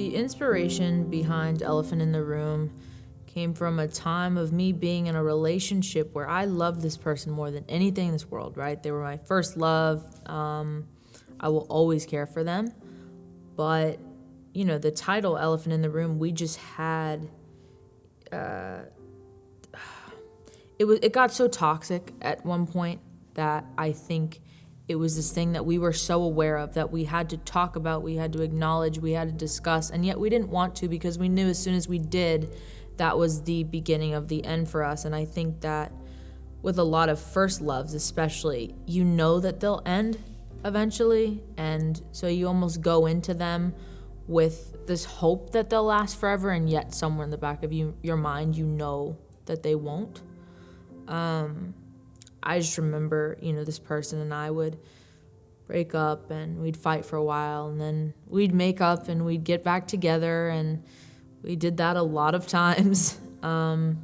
The inspiration behind Elephant in the Room came from a time of me being in a relationship where I loved this person more than anything in this world, right? They were my first love. I will always care for them. But, the title Elephant in the Room, we just had... It got so toxic at one point that I think it was this thing that we were so aware of that we had to talk about, we had to acknowledge, we had to discuss, and yet we didn't want to because we knew as soon as we did, that was the beginning of the end for us. And I think that with a lot of first loves especially, you know that they'll end eventually, and so you almost go into them with this hope that they'll last forever, and yet somewhere in the back of your mind, you know that they won't. I just remember, this person and I would break up and we'd fight for a while and then we'd make up and we'd get back together, and we did that a lot of times. And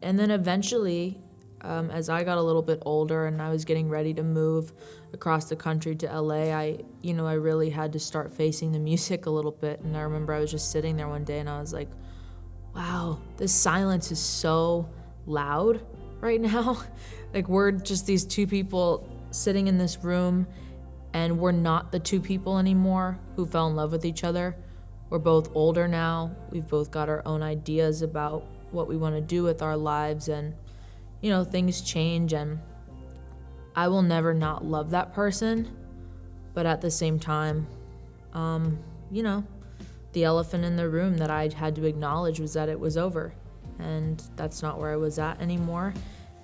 then eventually, as I got a little bit older and I was getting ready to move across the country to LA, I really had to start facing the music a little bit. And I remember I was just sitting there one day and I was like, wow, this silence is so loud right now. Like, we're just these two people sitting in this room, and we're not the two people anymore who fell in love with each other. We're both older now. We've both got our own ideas about what we want to do with our lives, and things change, and I will never not love that person. But at the same time, the elephant in the room that I had to acknowledge was that it was over. And that's not where I was at anymore,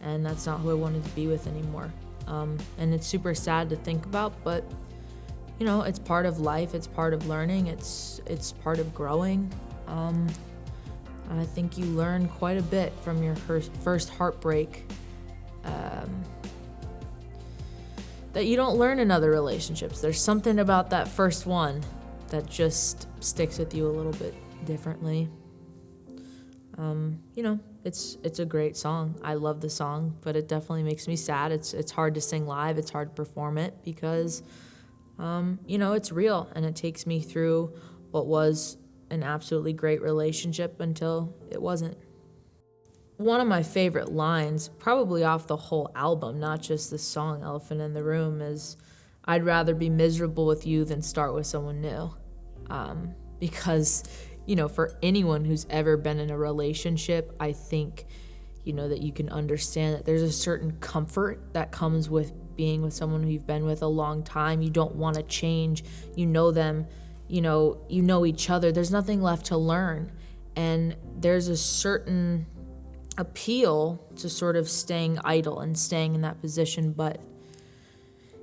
and that's not who I wanted to be with anymore. And it's super sad to think about, but it's part of life, it's part of learning, it's part of growing. I think you learn quite a bit from your first heartbreak that you don't learn in other relationships. There's something about that first one that just sticks with you a little bit differently. It's a great song. I love the song, but it definitely makes me sad. It's hard to sing live. It's hard to perform it because, it's real, and it takes me through what was an absolutely great relationship until it wasn't. One of my favorite lines, probably off the whole album, not just the song Elephant in the Room, is, "I'd rather be miserable with you than start with someone new." Because for anyone who's ever been in a relationship, I think, that you can understand that there's a certain comfort that comes with being with someone who you've been with a long time. You don't want to change. You know them, you know each other. There's nothing left to learn. And there's a certain appeal to sort of staying idle and staying in that position. But,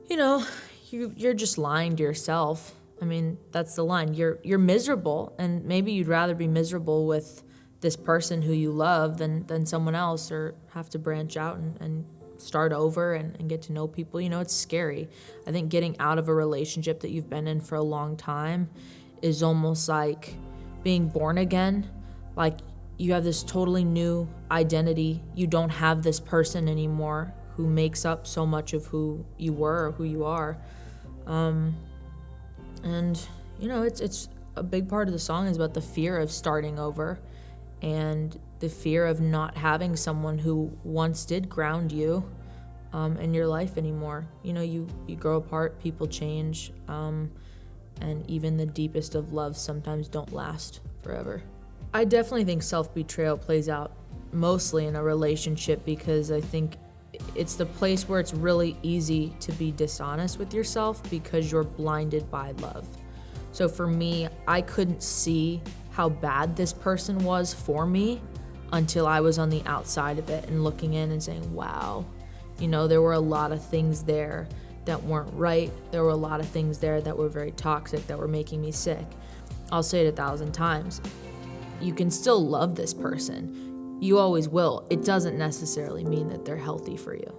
you're just lying to yourself. I mean, that's the line. You're miserable, and maybe you'd rather be miserable with this person who you love than someone else, or have to branch out and start over and get to know people. It's scary. I think getting out of a relationship that you've been in for a long time is almost like being born again. Like, you have this totally new identity. You don't have this person anymore who makes up so much of who you were or who you are. And, it's a big part of the song is about the fear of starting over and the fear of not having someone who once did ground you in your life anymore. You grow apart, people change, and even the deepest of loves sometimes don't last forever. I definitely think self-betrayal plays out mostly in a relationship because I think it's the place where it's really easy to be dishonest with yourself because you're blinded by love. So for me, I couldn't see how bad this person was for me until I was on the outside of it and looking in and saying, wow, there were a lot of things there that weren't right. There were a lot of things there that were very toxic, that were making me sick. I'll say it 1,000 times. You can still love this person. You always will. It doesn't necessarily mean that they're healthy for you.